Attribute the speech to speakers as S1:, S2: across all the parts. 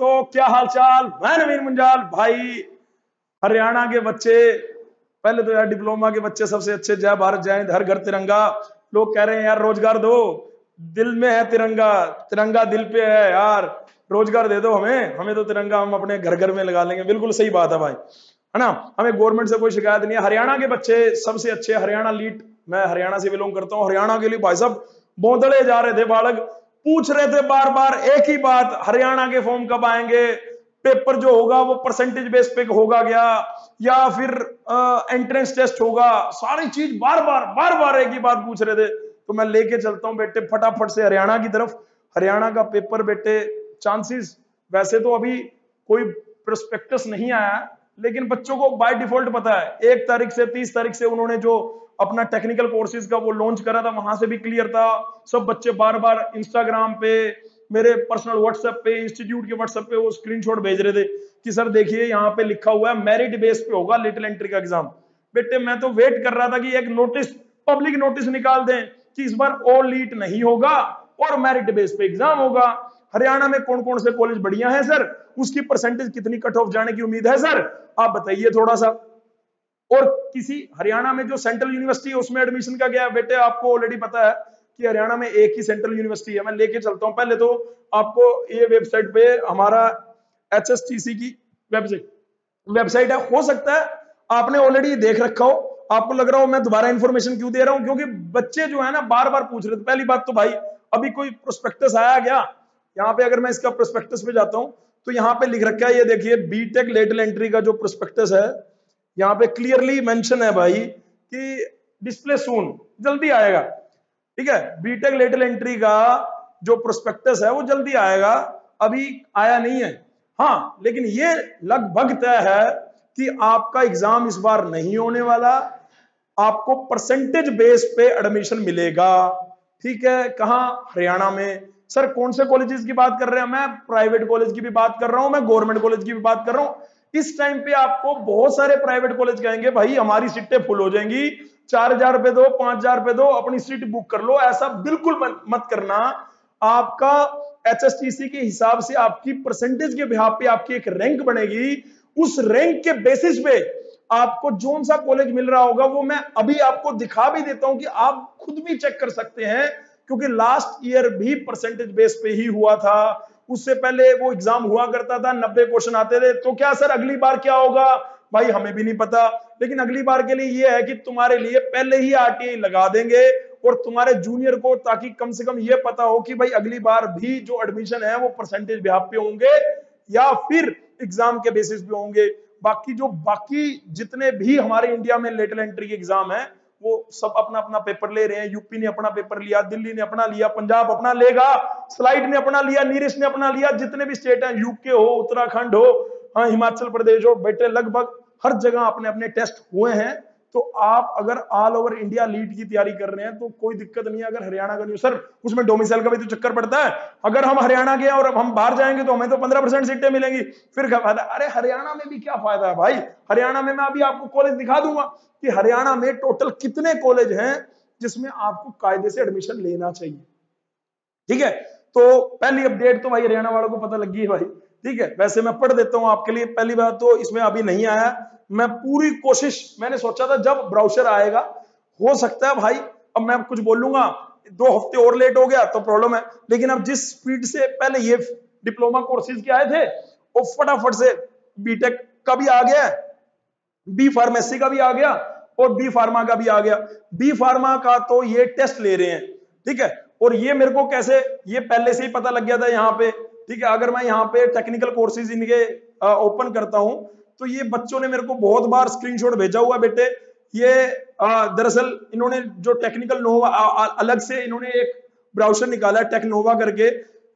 S1: दोस्तों, क्या हालचाल। मैं नवीन मुंजाल भाई। हरियाणा के बच्चे, पहले तो यार डिप्लोमा के बच्चे सबसे अच्छे। जय भारत जय हिंद, हर घर तिरंगा। लोग कह रहे हैं यार रोजगार दो, दिल में है तिरंगा, तिरंगा दिल पे है यार, रोजगार दे दो हमें, हमें तो तिरंगा हम अपने घर घर में लगा लेंगे। बिल्कुल सही बात है भाई, है ना। हमें गवर्नमेंट से कोई शिकायत नहीं है। हरियाणा के बच्चे सबसे अच्छे, हरियाणा लीड, मैं हरियाणा से बिलोंग करता हूँ। हरियाणा के लिए भाई साहब बोंदड़े जा रहे थे बालक, पूछ रहे थे बार बार एक ही बात, हरियाणा के फॉर्म कब आएंगे, पेपर जो होगा वो परसेंटेज बेस पे होगा क्या, या फिर एंट्रेंस टेस्ट होगा। सारी चीज बार बार एक ही बात पूछ रहे थे। तो मैं लेके चलता हूँ बेटे फटाफट से हरियाणा की तरफ। हरियाणा का पेपर बेटे, चांसेस वैसे तो अभी कोई प्रोस्पेक्टस नहीं आया, लेकिन बच्चों को बाय डिफॉल्ट पता है 1 तारीख से 30 तारीख से उन्होंने जो अपना टेक्निकल कोर्सेज का वो लॉन्च करा था, वहां से भी क्लियर था। सब बच्चे बार बार इंस्टाग्राम पे, मेरे पर्सनल व्हाट्सएप पे, इंस्टीट्यूट के व्हाट्सएप पे वो स्क्रीनशॉट भेज रहे थे कि सर देखिए यहाँ पे लिखा हुआ है मेरिट बेस पे होगा लेटरल एंट्री का एग्जाम। बेटे मैं तो वेट कर रहा था कि एक नोटिस, पब्लिक नोटिस निकाल दें कि इस बार ऑल लीट नहीं होगा और मेरिट बेस पे एग्जाम होगा। हरियाणा में कौन कौन से कॉलेज बढ़िया है सर, उसकी परसेंटेज कितनी कट ऑफ जाने की उम्मीद है सर, आप बताइए थोड़ा सा। और किसी हरियाणा में जो सेंट्रल यूनिवर्सिटी है उसमें एडमिशन का क्या है बेटे, आपको ऑलरेडी पता है कि हरियाणा में एक ही सेंट्रल यूनिवर्सिटी है। मैं लेके चलता हूं। पहले तो आपको ये वेबसाइट पे, हमारा HSTC की वेबसाइट है, हो सकता है आपने ऑलरेडी देख रखा हो, आपको लग रहा हो मैं दोबारा इंफॉर्मेशन क्यों दे रहा हूं, क्योंकि बच्चे जो है ना बार बार पूछ रहे थे। पहली बात तो भाई अभी कोई प्रोस्पेक्टस आया क्या, यहाँ पे अगर मैं इसका प्रोस्पेक्टस पे जाता हूं तो यहाँ पे लिख रखा है, ये देखिए बीटेक लेटरल एंट्री का जो प्रोस्पेक्टस है, यहाँ पे क्लियरली मेंशन है भाई कि डिस्प्ले सून, जल्दी आएगा। ठीक है, बीटेक लेटरल एंट्री का जो प्रोस्पेक्टस है वो जल्दी आएगा, अभी आया नहीं है। हाँ, लेकिन ये लगभग तय है कि आपका एग्जाम इस बार नहीं होने वाला, आपको परसेंटेज बेस पे एडमिशन मिलेगा। ठीक है, कहां, हरियाणा में। सर कौन से कॉलेजेस की बात कर रहे हैं, मैं प्राइवेट कॉलेज की भी बात कर रहा हूं, मैं गवर्नमेंट कॉलेज की भी बात कर रहा हूं। इस टाइम पे आपको बहुत सारे प्राइवेट कॉलेज कहेंगे भाई हमारी सीटें फुल हो जाएंगी, 4,000 रुपए दो, 5,000 रुपए दो, अपनी सीट बुक कर लो। ऐसा बिल्कुल मत करना। आपका HSTC के हिसाब से आपकी परसेंटेज के बिहाफ पे आपकी एक रैंक बनेगी, उस रैंक के बेसिस पे आपको जोन सा कॉलेज मिल रहा होगा वो मैं अभी आपको दिखा भी देता हूं कि आप खुद भी चेक कर सकते हैं, क्योंकि लास्ट ईयर भी परसेंटेज बेस पे ही हुआ था। उससे पहले वो एग्जाम हुआ करता था, 90 क्वेश्चन आते थे। तो क्या सर अगली बार क्या होगा, भाई हमें भी नहीं पता, लेकिन अगली बार के लिए ये है कि तुम्हारे लिए पहले ही RTI लगा देंगे और तुम्हारे जूनियर को, ताकि कम से कम ये पता हो कि भाई अगली बार भी जो एडमिशन है वो परसेंटेज बिहाफ पे होंगे या फिर एग्जाम के बेसिस पे होंगे। बाकी जितने भी हमारे इंडिया में लेटरल एंट्री के एग्जाम है वो सब अपना अपना पेपर ले रहे हैं। यूपी ने अपना पेपर लिया, दिल्ली ने अपना लिया, पंजाब अपना लेगा, स्लाइड ने अपना लिया, नीरज ने अपना लिया, जितने भी स्टेट हैं, यूके हो, उत्तराखंड हो, हाँ हिमाचल प्रदेश हो, बेटे लगभग हर जगह अपने अपने टेस्ट हुए हैं। तो आप अगर ऑल ओवर इंडिया लीड की तैयारी कर रहे हैं तो कोई दिक्कत नहीं है। अगर हरियाणा का नहीं, सर उसमें डोमिसाइल का भी तो चक्कर पड़ता है, अगर हम हरियाणा के और अब हम बाहर जाएंगे तो हमें तो 15% सीटें मिलेंगी, फिर क्या फायदा। अरे हरियाणा में भी क्या फायदा है भाई, हरियाणा में मैं अभी आपको कॉलेज दिखा दूंगा कि हरियाणा में टोटल कितने कॉलेज हैं जिसमें आपको कायदे से एडमिशन लेना चाहिए। ठीक है, तो पहली अपडेट तो भाई हरियाणा वालों को पता लग गई है भाई। ठीक है, वैसे मैं पढ़ देता हूं आपके लिए। पहली बात तो इसमें अभी नहीं आया, मैं पूरी कोशिश, मैंने सोचा था जब ब्राउजर आएगा, हो सकता है भाई अब मैं कुछ बोलूंगा 2 हफ्ते और लेट हो गया तो प्रॉब्लम है, लेकिन अब जिस स्पीड से पहले ये डिप्लोमा कोर्सेज के आए थे वो फटाफट से बीटेक का भी आ गया, बी फार्मेसी का भी आ गया और बी फार्मा का भी आ गया। बी फार्मा का तो ये टेस्ट ले रहे हैं। ठीक है, और ये मेरे को कैसे, ये पहले से ही पता लग गया था यहाँ पे। ठीक है, अगर मैं यहाँ पे टेक्निकल कोर्सेज इनके ओपन करता हूं तो ये बच्चों ने मेरे को बहुत बार स्क्रीनशॉट भेजा हुआ बेटे। ये दरअसल इन्होंने जो टेक्निकल नोवा अलग से इन्होंने एक ब्राउजर निकाला है टेक्नोवा करके।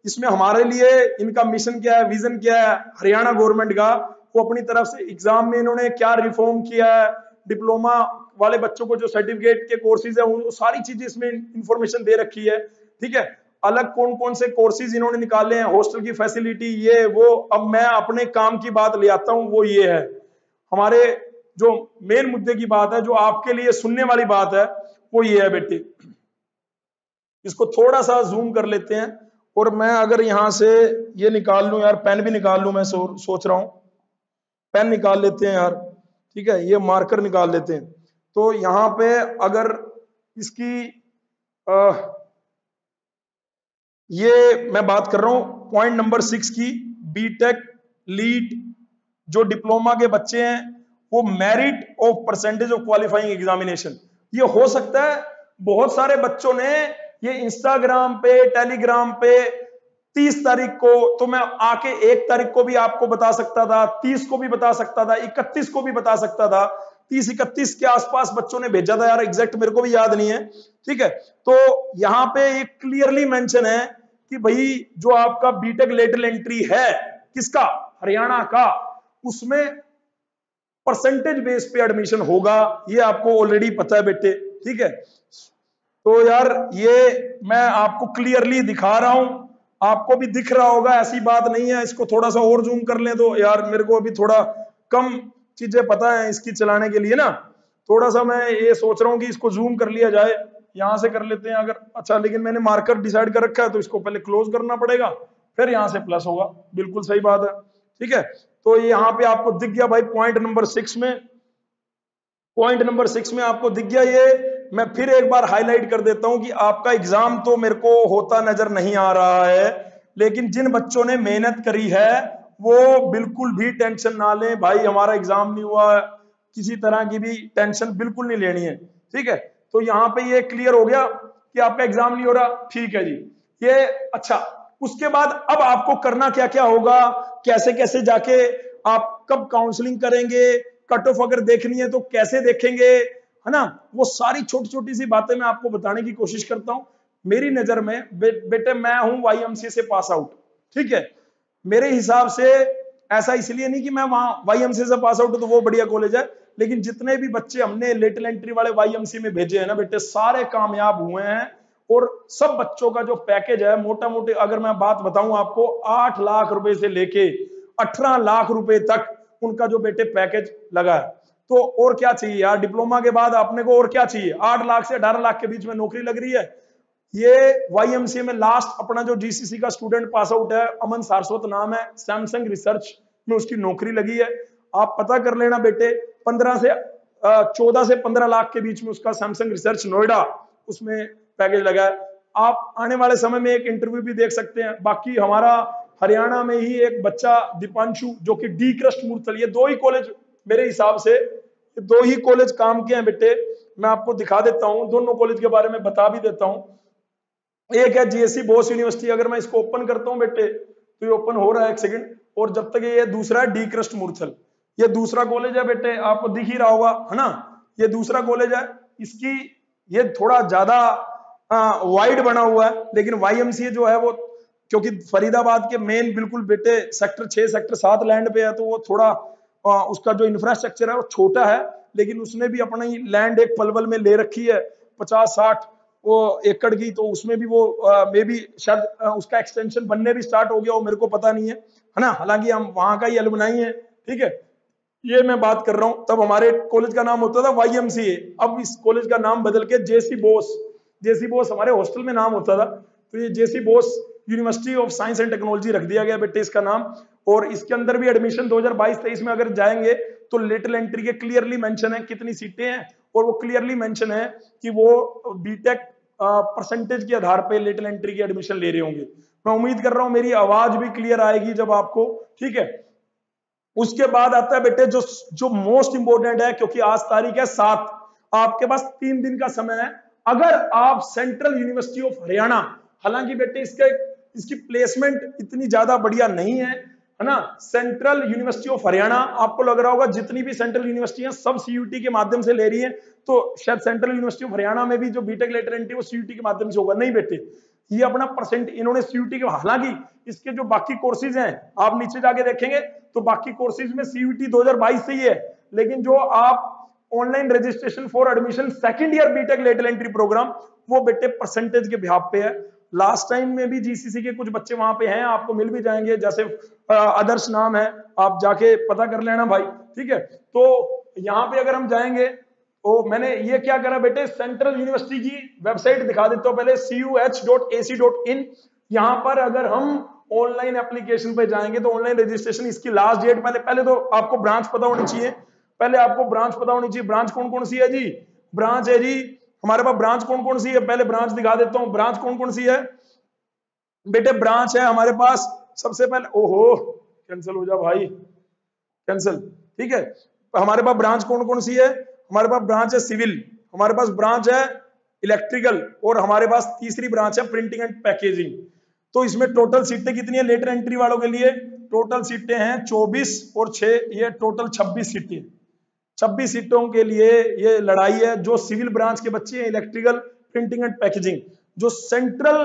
S1: इसमें हमारे लिए इनका मिशन क्या है, विजन क्या है हरियाणा गवर्नमेंट का, वो अपनी तरफ से एग्जाम में इन्होंने क्या रिफॉर्म किया है, डिप्लोमा वाले बच्चों को जो सर्टिफिकेट के कोर्सेज है वो सारी चीजें इसमें इंफॉर्मेशन दे रखी है। ठीक है, अलग कौन कौन से कोर्सेज इन्होंने निकाले हैं, हॉस्टल की फैसिलिटी, ये वो। अब मैं अपने काम की बात ले आता हूं, वो ये है हमारे जो मेन मुद्दे की बात है, जो आपके लिए सुनने वाली बात है, वो ये है बेटे। इसको थोड़ा सा जूम कर लेते हैं और मैं अगर यहां से ये निकाल लूं यार, पेन भी निकाल लूं, मैं सोच रहा हूं पेन निकाल लेते हैं यार, ठीक है, ये मार्कर निकाल लेते हैं। तो यहां पे अगर इसकी ये मैं बात कर रहा हूं पॉइंट नंबर 6 की, बीटेक लीड जो डिप्लोमा के बच्चे हैं वो merit of percentage of qualifying examination, ये हो सकता है बहुत सारे बच्चों ने ये इंस्टाग्राम पे टेलीग्राम पे 30 तारीख को, तो मैं आके 1 तारीख को भी आपको बता सकता था, 30 को भी बता सकता था, 31 को भी बता सकता था, 30-31 के आसपास बच्चों ने भेजा था यार, एग्जैक्ट मेरे को भी याद नहीं है, ठीक है। तो यहां पे एक क्लियरली मेंशन है कि भाई जो आपका बीटेक लेटरल एंट्री है किसका, हरियाणा का, उसमें परसेंटेज बेस पे एडमिशन होगा, ये आपको ऑलरेडी पता है बेटे, ठीक है। तो यार ये मैं आपको क्लियरली दिखा रहा हूं, आपको भी दिख रहा होगा, ऐसी बात नहीं है। इसको थोड़ा सा और जूम कर लें तो यार, मेरे को अभी थोड़ा कम चीजें पता है इसकी चलाने के लिए ना, थोड़ा सा मैं ये सोच रहा हूँ कि इसको जूम कर लिया जाए, यहां से कर लेते हैं अगर, अच्छा लेकिन मैंने मार्कर डिसाइड कर रखा है तो इसको पहले क्लोज करना पड़ेगा, फिर यहां से प्लस होगा, बिल्कुल सही बात है, ठीक है। तो यहाँ पे आपको दिख गया भाई पॉइंट नंबर 6 में, पॉइंट नंबर 6 में आपको दिख गया ये। मैं फिर एक बार हाईलाइट कर देता हूं कि आपका एग्जाम तो मेरे को होता नजर नहीं आ रहा है, लेकिन जिन बच्चों ने मेहनत करी है वो बिल्कुल भी टेंशन ना लें भाई, हमारा एग्जाम नहीं हुआ, किसी तरह की भी टेंशन बिल्कुल नहीं लेनी है, ठीक है। तो यहाँ पे ये क्लियर हो गया कि आपका एग्जाम नहीं हो रहा, ठीक है जी। ये अच्छा, उसके बाद अब आपको करना क्या क्या होगा, कैसे कैसे जाके आप कब काउंसलिंग करेंगे, कट ऑफ अगर देखनी है तो कैसे देखेंगे, है ना, वो सारी छोटी छोटी सी बातें मैं आपको बताने की कोशिश करता हूं। मेरी नजर में बेटे मैं हूं वाईएमसीए से पास आउट, ठीक है। मेरे हिसाब से ऐसा इसलिए नहीं कि मैं वहां वाईएमसीए से पास आउट हूं तो वो बढ़िया कॉलेज है, लेकिन जितने भी बच्चे हमने लेटरल एंट्री वाले वाईएमसीए में भेजे हैं ना बेटे, सारे कामयाब हुए हैं। और सब बच्चों का जो पैकेज है मोटा मोटे अगर मैं बात बताऊं आपको, 8 लाख रुपए से लेके 18 लाख रुपए तक उनका जो बेटे पैकेज लगा है। तो और क्या चाहिए यार, डिप्लोमा के बाद अपने को और क्या चाहिए, 8 लाख से 18 लाख के बीच में नौकरी लग रही है। ये वाईएमसीए में लास्ट अपना जो जीसीसी का स्टूडेंट पास आउट है, अमन सारस्वत नाम है, सैमसंग रिसर्च में उसकी नौकरी लगी है। आप पता कर लेना बेटे, 14 से 15 लाख के बीच में उसका सैमसंग रिसर्च नोएडा उसमें पैकेज लगा है। आप आने वाले समय में एक इंटरव्यू भी देख सकते हैं। बाकी हमारा हरियाणा में ही एक बच्चा दीपांशु जो कि डी क्रस्ट मूर्थल, ये 2 ही कॉलेज मेरे हिसाब से, ये 2 ही कॉलेज काम के हैं बेटे। मैं आपको दिखा देता हूं, दोनों कॉलेज के बारे में बता भी देता हूं। एक है जीएससी बोस यूनिवर्सिटी, अगर मैं इसको ओपन करता हूं बेटे तो ये ओपन हो रहा है, एक सेकंड, और जब तक ये दूसरा है डी क्रस्ट मूर्थल, ये दूसरा कॉलेज है बेटे, आपको दिख ही रहा होगा, है ना, ये दूसरा कॉलेज है। इसकी ये थोड़ा ज्यादा वाइड बना हुआ है, लेकिन वाईएमसीए जो है वो, क्योंकि फरीदाबाद के मेन बिल्कुल बेटे सेक्टर 6 सेक्टर 7 लैंड पे है, तो वो थोड़ा उसका जो इंफ्रास्ट्रक्चर है वो छोटा है, लेकिन उसने भी अपना ही लैंड एक पलवल में ले रखी है 50-60 वो एकड़ की, तो उसमें भी वो मे भी शायद उसका एक्सटेंशन बनने भी स्टार्ट हो गया, वो मेरे को पता नहीं है ना, हालांकि हम वहां का ही अलुमनाई है, ठीक है। ये मैं बात कर रहा हूं, तब हमारे कॉलेज का नाम होता था वाईएमसीए, अब इस कॉलेज का नाम बदल के जेसी बोस, जेसी बोस हमारे हॉस्टल में नाम होता था, तो ये J C Bose university of science and technology रख दिया गया बेटे इसका नाम। और इसके अंदर भी एडमिशन 2022-23 में अगर जाएंगे तो लेटरल एंट्री के क्लियरली मेंशन है कितनी सीटें हैं, और वो क्लियरली मेंशन है कि वो बीटेक परसेंटेज के आधार पे लेटरल एंट्री की एडमिशन ले रहे होंगे। मैं उम्मीद कर रहा हूं मेरी आवाज भी क्लियर आएगी जब आपको, ठीक है। उसके बाद आता है बेटे जो जो मोस्ट इंपोर्टेंट है, क्योंकि आज तारीख है 7, आपके पास 3 दिन का समय है। अगर आप सेंट्रल यूनिवर्सिटी ऑफ हरियाणा, हालांकि बेटे इसकी प्लेसमेंट इतनी ज्यादा बढ़िया नहीं है ना, सेंट्रल यूनिवर्सिटी ऑफ हरियाणा, आपको लग रहा होगा जितनी भी सेंट्रल यूनिवर्सिटी है सब सीयूटी के माध्यम से ले रही है, तो शायद सेंट्रल यूनिवर्सिटी ऑफ हरियाणा में भी जो बीटेक लेटर एंट्री वो सीयूटी के माध्यम से होगा, नहीं बेटे, ये अपना परसेंट इन्होंने सीयूटी के, हालांकि इसके जो बाकी कोर्सेज हैं आप नीचे जाके देखेंगे तो बाकी कोर्सेज में सीयूटी 2022 से ही है, लेकिन जो आप online registration for admission second year BTech lateral entry program, वो बेटे परसेंटेज के बिहाफ पे है। लास्ट टाइम में भी जीसीसी के कुछ बच्चे वहां पे हैं, आपको मिल भी जाएंगे, जैसे आदर्श नाम है, आप जाके पता कर लेना भाई, ठीक है। तो यहाँ पे अगर हम जाएंगे तो मैंने ये क्या करा बेटे, सेंट्रल यूनिवर्सिटी की वेबसाइट दिखा देता हूं पहले, cuh.ac.in, यहां पर अगर हम ऑनलाइन एप्लीकेशन पे जाएंगे तो ऑनलाइन रजिस्ट्रेशन इसकी लास्ट डेट पहले तो आपको ब्रांच पता होनी चाहिए। पहले आपको ब्रांच पता होनी चाहिए। ब्रांच कौन कौन सी है जी? ब्रांच है जी हमारे पास ब्रांच कौन कौन सी है, पहले ब्रांच दिखा देता हूं। ब्रांच कौन कौन सी है बेटे? ब्रांच है हमारे पास सबसे पहले, ओहो कैंसिल हो जा भाई, कैंसिल, ठीक है। हमारे पास ब्रांच कौन कौन सी है? हमारे पास ब्रांच है सिविल, हमारे पास ब्रांच है इलेक्ट्रिकल, और हमारे पास तीसरी ब्रांच है प्रिंटिंग एंड पैकेजिंग। तो इसमें टोटल सीटें कितनी है लेटर एंट्री वालों के लिए? टोटल सीटें हैं 24 और 6, ये टोटल 26 सीटें। 26 सीटों के लिए ये लड़ाई है। जो सिविल ब्रांच के बच्चे हैं, इलेक्ट्रिकल, प्रिंटिंग एंड पैकेजिंग, जो सेंट्रल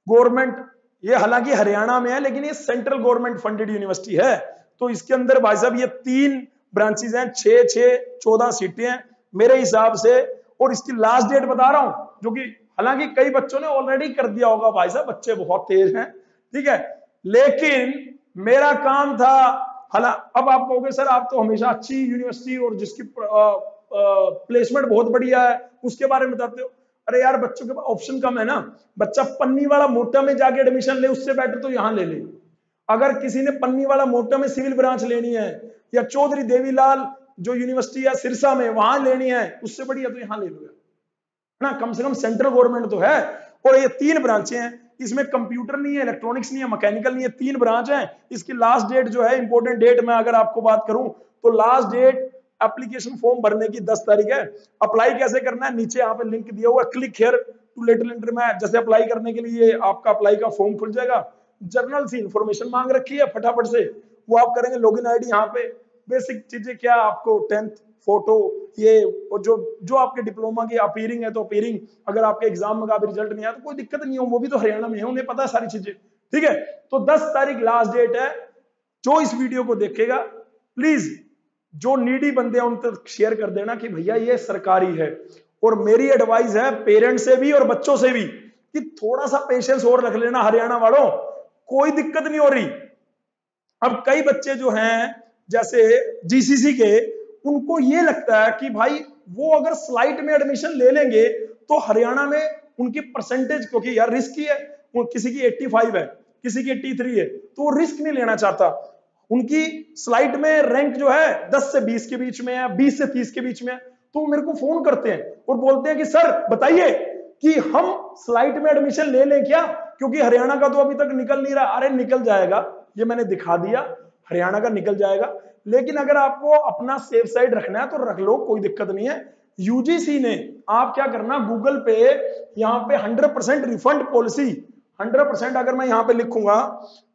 S1: गवर्नमेंट, ये हालांकि हरियाणा में है लेकिन ये सेंट्रल गवर्नमेंट फंडेड यूनिवर्सिटी है। तो इसके अंदर भाई साहब ये 3 ब्रांचेस हैं, 6 14 सीटें हैं मेरे हिसाब से। और इसकी लास्ट डेट बता रहा हूं, जो कि हालांकि कई बच्चों ने ऑलरेडी कर दिया होगा भाई साहब, बच्चे बहुत तेज हैं, ठीक है। लेकिन मेरा काम था, अब आप कहोगे सर आप तो हमेशा अच्छी यूनिवर्सिटी और जिसकी प्लेसमेंट बहुत बढ़िया है उसके बारे में बताते हो। अरे यार बच्चों के पास ऑप्शन कम है ना। बच्चा पन्नी वाला मोटा में जाके एडमिशन ले, उससे बेटर तो यहां ले ले। अगर किसी ने पन्नी वाला मोटा में सिविल ब्रांच लेनी है, या चौधरी देवीलाल जो यूनिवर्सिटी है सिरसा में वहां लेनी है, उससे बढ़िया तो यहां ले लो ना, कम से कम सेंट्रल गवर्नमेंट तो है। और ये 3 ब्रांचें हैं, इसमें कंप्यूटर नहीं है, इलेक्ट्रॉनिक्स नहीं है, मैकेनिकल नहीं है, 3 ब्रांच है। इसकी लास्ट डेट जो है, इंपॉर्टेंट डेट में अगर आपको बात करूं तो लास्ट डेट एप्लीकेशन फॉर्म भरने की 10 तारीख है। अप्लाई कैसे करना है, नीचे यहाँ पे लिंक दिया हुआ है, click here to lateral entry में जैसे अप्लाई करने के लिए आपका अप्लाई का फॉर्म खुल जाएगा। जर्नल सी इंफॉर्मेशन मांग रखी है, फटाफट से वो आप करेंगे। लॉगिन आईडी यहाँ पे, बेसिक चीजें क्या आपको 10th फोटो, ये और जो आपके डिप्लोमा की अपीयरिंग है तो अपीयरिंग, अगर आपके एग्जाम में का भी रिजल्ट नहीं आया तो कोई दिक्कत नहीं हो, वो भी तो हरियाणा में है, उन्हें पता है सारी चीजें, ठीक है। तो 10 तारीख लास्ट डेट है। जो इस वीडियो को देखेगा प्लीज जो नीडी बंदे हैं उन तक शेयर कर देना कि भैया ये सरकारी है। और मेरी एडवाइस है पेरेंट्स से भी और बच्चों से भी कि थोड़ा सा पेशेंस और रख लेना हरियाणा वालों, कोई दिक्कत नहीं हो रही। अब कई बच्चे जो हैं जैसे जीसीसी के, उनको ये लगता है कि भाई वो अगर स्लाइट में एडमिशन ले लेंगे तो हरियाणा में उनकी परसेंटेज, क्योंकि यार रिस्क ही है, किसी की 85 है किसी की 83 है, तो वो रिस्क नहीं लेना चाहता। उनकी स्लाइट में रैंक जो है 10 से 20 के बीच में है, 20 से 30 के बीच में है। तो मेरे को फोन करते हैं और बोलते हैं कि सर बताइए कि हम स्लाइट में एडमिशन ले लें क्या, क्योंकि हरियाणा का तो अभी तक निकल नहीं रहा। अरे निकल जाएगा, ये मैंने दिखा दिया, हरियाणा का निकल जाएगा। लेकिन अगर आपको अपना सेफ साइड रखना है तो रख लो, कोई दिक्कत नहीं है। यूजीसी ने, आप क्या करना गूगल पे यहाँ पे 100% रिफंड पॉलिसी, 100% अगर मैं यहाँ पे लिखूंगा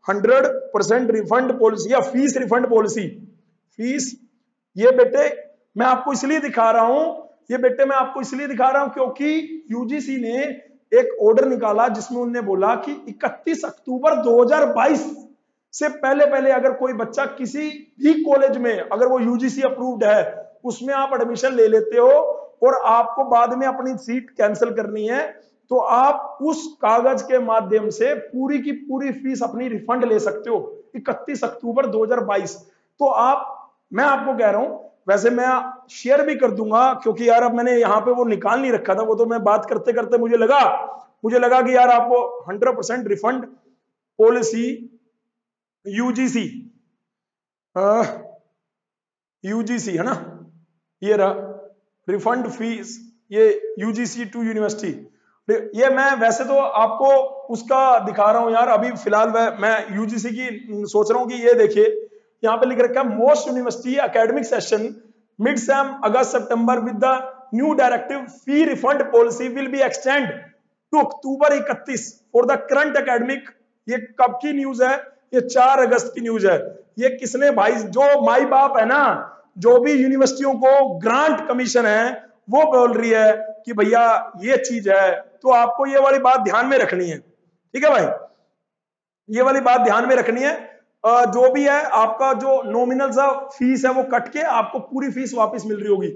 S1: 100% रिफंड पॉलिसी या फीस रिफंड पॉलिसी, फीस, ये बेटे मैं आपको इसलिए दिखा रहा हूं, ये बेटे मैं आपको इसलिए दिखा रहा हूं क्योंकि यूजीसी ने एक ऑर्डर निकाला जिसमें उन्होंने बोला कि 31 अक्टूबर 2022 से पहले अगर कोई बच्चा किसी भी कॉलेज में, अगर वो यूजीसी अप्रूव्ड है, उसमें आप एडमिशन ले लेते हो और आपको बाद में अपनी सीट कैंसिल करनी है, तो आप उस कागज के माध्यम से पूरी की पूरी फीस अपनी रिफंड ले सकते हो 31 अक्टूबर 2022। तो मैं आपको कह रहा हूं, वैसे मैं शेयर भी कर दूंगा क्योंकि यार अब मैंने यहाँ पे वो निकाल नहीं रखा था, वो तो मैं बात करते करते मुझे लगा कि यार आपको 100% रिफंड पॉलिसी यूजीसी है ना, ये रहा रिफंड फीस, ये यूजीसी टू यूनिवर्सिटी। ये मैं वैसे तो आपको उसका दिखा रहा हूं यार, अभी फिलहाल मैं यूजीसी की सोच रहा हूं कि ये देखिए यहाँ पे लिख रखा है most university academic session mid sem August September with the new directive fee refund policy will be extend to October 31 for the current academic. ये कब की न्यूज है? ये 4 अगस्त की न्यूज है। ये किसने भाई, जो माई बाप है ना, जो भी यूनिवर्सिटियों को ग्रांट कमीशन है, वो बोल रही है कि भैया ये चीज है, तो आपको ये वाली बात ध्यान में रखनी है, ठीक है भाई, ये वाली बात ध्यान में रखनी है। जो भी है आपका जो नॉमिनल सा फीस है वो कट के आपको पूरी फीस वापस मिल रही होगी।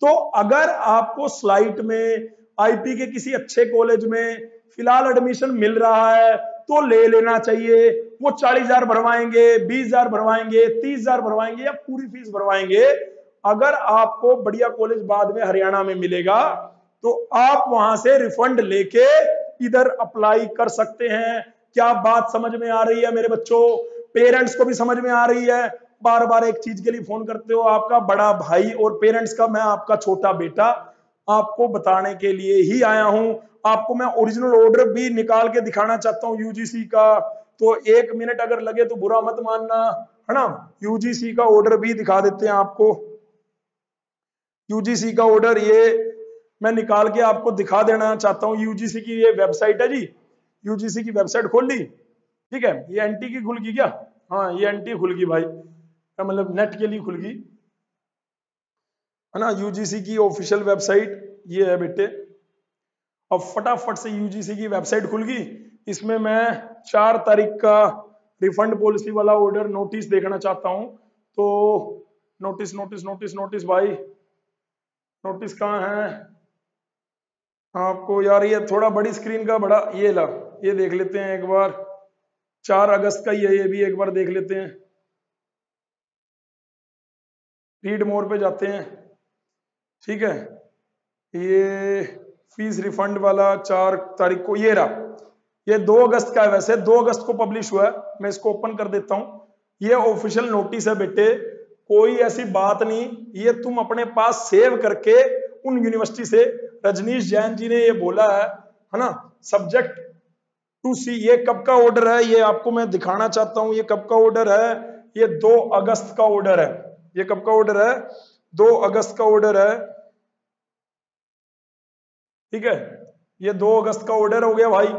S1: तो अगर आपको स्लाइट में आईपी के किसी अच्छे कॉलेज में फिलहाल एडमिशन मिल रहा है तो ले लेना चाहिए। वो 40,000 भरवाएंगे, 20,000 भरवाएंगे, 30,000 भरवाएंगे या पूरी फीस भरवाएंगे, अगर आपको बढ़िया कॉलेज बाद में हरियाणा में मिलेगा तो आप वहां से रिफंड लेके इधर अप्लाई कर सकते हैं। क्या बात समझ में आ रही है मेरे बच्चों? पेरेंट्स को भी समझ में आ रही है? बार बार एक चीज के लिए फोन करते हो, आपका बड़ा भाई और पेरेंट्स का मैं आपका छोटा बेटा आपको बताने के लिए ही आया हूं। आपको मैं ओरिजिनल ऑर्डर भी निकाल के दिखाना चाहता हूं यूजीसी का, तो 1 मिनट अगर लगे तो बुरा मत मानना, है ना। यूजीसी का ऑर्डर भी दिखा देते हैं आपको। यूजीसी का ऑर्डर ये मैं निकाल के आपको दिखा देना चाहता हूं। यूजीसी की ये वेबसाइट है जी, यूजीसी की वेबसाइट खोल ली, ठीक है। ये एनटी की खुल गई क्या? हाँ ये एनटी खुल गई भाई, मतलब नेट के लिए खुल गई, है ना। यूजीसी की ऑफिशियल वेबसाइट ये है बेटे। अब फटाफट से यूजीसी की वेबसाइट खुल गई, इसमें मैं 4 तारीख का रिफंड पॉलिसी वाला ऑर्डर नोटिस देखना चाहता हूं। तो नोटिस नोटिस नोटिस नोटिस भाई, नोटिस कहाँ है आपको यार? ये थोड़ा बड़ी स्क्रीन का बड़ा, ये ला, ये देख लेते हैं एक बार। 4 अगस्त का ये भी एक बार देख लेते हैं। रीड मोर पे जाते हैं, ठीक है। ये फीस रिफंड वाला 4 तारीख को, ये रहा, ये 2 अगस्त का है। वैसे 2 अगस्त को पब्लिश हुआ है। मैं इसको ओपन कर देता हूं। ये ऑफिशियल नोटिस है बेटे, कोई ऐसी बात नहीं। ये तुम अपने पास सेव करके उन यूनिवर्सिटी से, रजनीश जैन जी ने ये बोला है ना। सब्जेक्ट टू सी, ये कब का ऑर्डर है ये आपको मैं दिखाना चाहता हूं। ये कब का ऑर्डर है? ये 2 अगस्त का ऑर्डर है। ये कब का ऑर्डर है? 2 अगस्त का ऑर्डर है, ठीक है। ये 2 अगस्त का ऑर्डर हो गया भाई।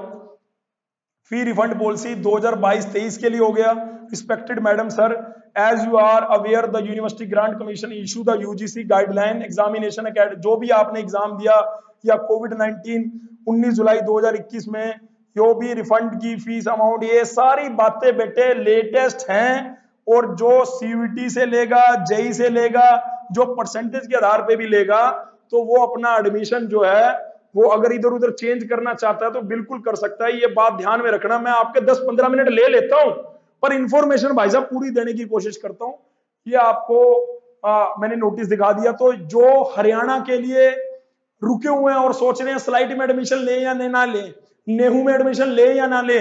S1: फी रिफंड पॉलिसी 2022-23 के लिए हो गया। Respected madam sir, as you are aware the university grant commission issue the UGC guideline examination academy, जो भी आपने एग्जाम दिया या कोविड-19 19 जुलाई 2021 में जो भी रिफंड की फीस अमाउंट, ये सारी बातें बेटे लेटेस्ट हैं। और जो सीयूईटी से लेगा, जेई से लेगा, जो परसेंटेज के आधार पे भी लेगा, तो वो अपना एडमिशन जो है वो अगर इधर उधर चेंज करना चाहता है तो बिल्कुल कर सकता है। ये बात ध्यान में रखना। मैं आपके 10-15 मिनट ले लेता हूं, पर इंफॉर्मेशन भाई साहब पूरी देने की कोशिश करता हूं। ये आपको मैंने नोटिस दिखा दिया। तो जो हरियाणा के लिए रुके हुए हैं और सोच रहे हैं स्लाइड में एडमिशन ले या ना ले, नेहू में एडमिशन ले या ना ले,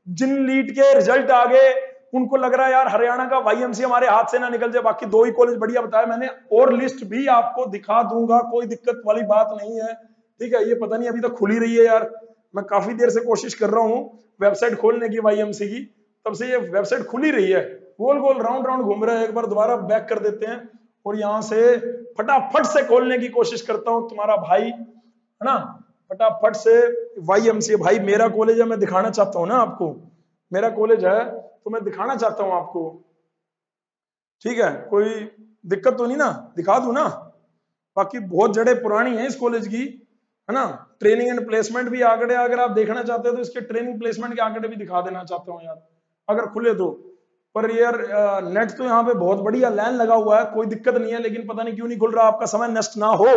S1: जिन लीड के रिजल्ट आ गए उनको लग रहा है यार हरियाणा का वाईएमसी हमारे हाथ से ना निकल जाए। बाकी 2 ही कॉलेज बढ़िया बताया मैंने, और लिस्ट भी आपको दिखा दूंगा, कोई दिक्कत वाली बात नहीं है, ठीक है। ये पता नहीं अभी तक खुली रही है यार, मैं काफी देर से कोशिश कर रहा हूँ वेबसाइट खोलने की वाईएमसी की, तब से ये वेबसाइट खुली रही है। गोल गोल राउंड राउंड घूम रहा है। एक बार दोबारा बैक कर देते हैं और यहां से फटाफट से खोलने की कोशिश करता हूं। तुम्हारा भाई, है ना, फटाफट से वाईएमसी भाई मेरा कॉलेज है, मैं दिखाना चाहता हूं ना आपको। मेरा कॉलेज है तो मैं दिखाना चाहता हूं आपको, ठीक है। कोई दिक्कत तो नहीं ना? दिखा दूं ना? बाकी बहुत जड़ें पुरानी है इस कॉलेज की, है ना। ट्रेनिंग एंड प्लेसमेंट भी आंकड़े अगर आप देखना चाहते हो तो इसके ट्रेनिंग प्लेसमेंट के आंकड़े भी दिखा देना चाहता हूँ यार, अगर खुले तो। पर यार नेट तो यहाँ पे बहुत बढ़िया लाइन लगा हुआ है, कोई दिक्कत नहीं है, लेकिन पता नहीं क्यों नहीं खुल रहा। आपका समय नष्ट ना हो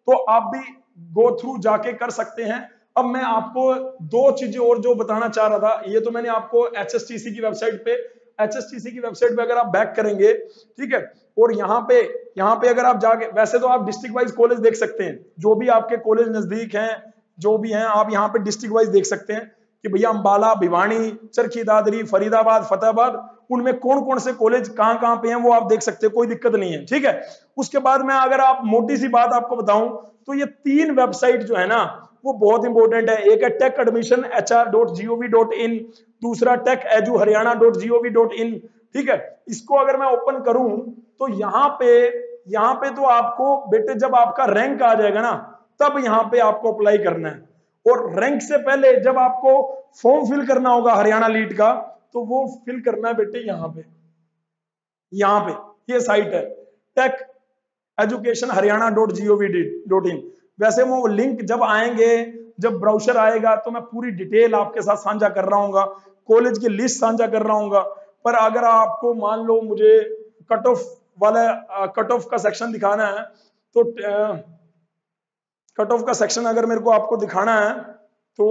S1: तो आप भी गो थ्रू जाके कर सकते हैं। अब मैं आपको 2 चीजें और जो बताना चाह रहा था, ये तो मैंने आपको एचएसटीसी की वेबसाइट पे, एचएसटीसी की वेबसाइट पे अगर आप बैक करेंगे, ठीक है, और यहाँ पे अगर आप जाके, वैसे तो आप डिस्ट्रिक्ट वाइज कॉलेज देख सकते हैं, जो भी आपके कॉलेज नजदीक हैं, जो भी हैं, आप यहाँ पे डिस्ट्रिक्ट वाइज देख सकते हैं कि भैया अंबाला, भिवानी, चरखी दादरी, फरीदाबाद, फतेहाबाद, उनमें कौन कौन से कॉलेज कहाँ पे हैं वो आप देख सकते हैं, कोई दिक्कत नहीं है, ठीक है। उसके बाद मैं अगर आप मोटी सी बात आपको बताऊं तो ये 3 वेबसाइट जो है ना वो बहुत इंपॉर्टेंट है। एक है टेक एडमिशन hr.gov.in, दूसरा टेक एजू हरियाणा.gov.in, ठीक है। इसको अगर मैं ओपन करूं तो यहाँ पे तो आपको बेटे जब आपका रैंक आ जाएगा ना तब यहाँ पे आपको अप्लाई करना है, और रैंक से पहले जब आपको फॉर्म फिल करना होगा हरियाणा लीड का तो वो फिल करना है बेटे यहाँ पे ये साइट है टेक एजुकेशन हरियाणा.gov.in। वैसे वो लिंक जब आएंगे, जब ब्राउजर आएगा तो मैं पूरी डिटेल आपके साथ साझा कर रहा हूँ, कॉलेज की लिस्ट साझा कर रहा हूँ। पर अगर आपको मान लो मुझे कट ऑफ का सेक्शन दिखाना है तो कट ऑफ का सेक्शन अगर मेरे को आपको दिखाना है तो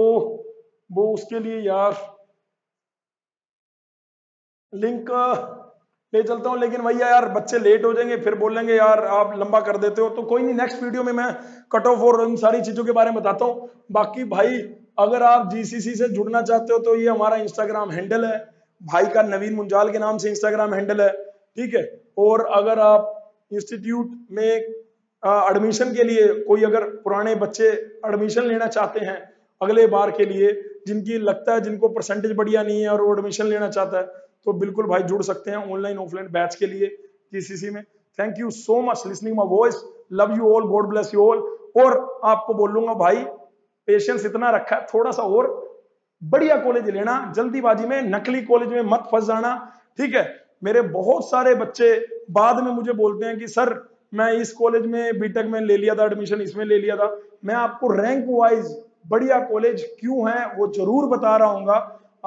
S1: वो उसके लिए यार लिंक ले चलता हूं, लेकिन भैया यार बच्चे लेट हो जाएंगे, फिर बोलेंगे यार आप लंबा कर देते हो। तो कोई नहीं, नेक्स्ट वीडियो में मैं कट ऑफ और इन सारी चीजों के बारे में बताता हूं। बाकी भाई अगर आप जीसीसी से जुड़ना चाहते हो तो ये हमारा इंस्टाग्राम हैंडल है, भाई का नवीन मुंजाल के नाम से इंस्टाग्राम हैंडल है, ठीक है। और अगर आप इंस्टीट्यूट में एडमिशन के लिए कोई अगर पुराने बच्चे एडमिशन लेना चाहते हैं अगले बार के लिए, जिनकी लगता है जिनको परसेंटेज बढ़िया नहीं है और वो एडमिशन लेना चाहता है, तो बिल्कुल भाई जुड़ सकते हैं ऑनलाइन ऑफलाइन बैच के लिए जीसीसी में। Thank you so much listening my voice, love you all, God bless you all. और आपको बोलूंगा भाई पेशेंस इतना रखा है, थोड़ा सा और बढ़िया कॉलेज लेना, जल्दीबाजी में नकली कॉलेज में मत फंस जाना, ठीक है। मेरे बहुत सारे बच्चे बाद में मुझे बोलते हैं कि सर मैं इस कॉलेज में बीटेक में ले लिया था एडमिशन, इसमें ले लिया था। मैं आपको रैंक वाइज बढ़िया कॉलेज क्यों है वो जरूर बता रहा हूंगा।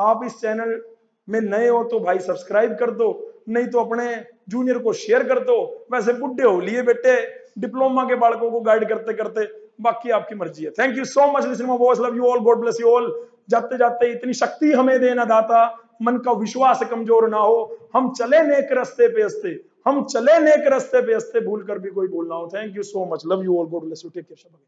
S1: आप इस चैनल में नए हो तो भाई सब्सक्राइब कर दो, नहीं तो अपने जूनियर को शेयर कर दो। वैसे बुढ़े हो लिए बेटे डिप्लोमा के बालकों को गाइड करते करते, बाकी आपकी मर्जी है। Thank you so much listening my voice, love you all, God bless you all. जाते जाते इतनी शक्ति हमें देना दाता, मन का विश्वास कमजोर ना हो, हम चले नेक रास्ते पे हंसते, हम चले नेक रास्ते पे हंसते, भूल कर भी कोई बोलना हो। Thank you so much, love you all, God bless you, take care.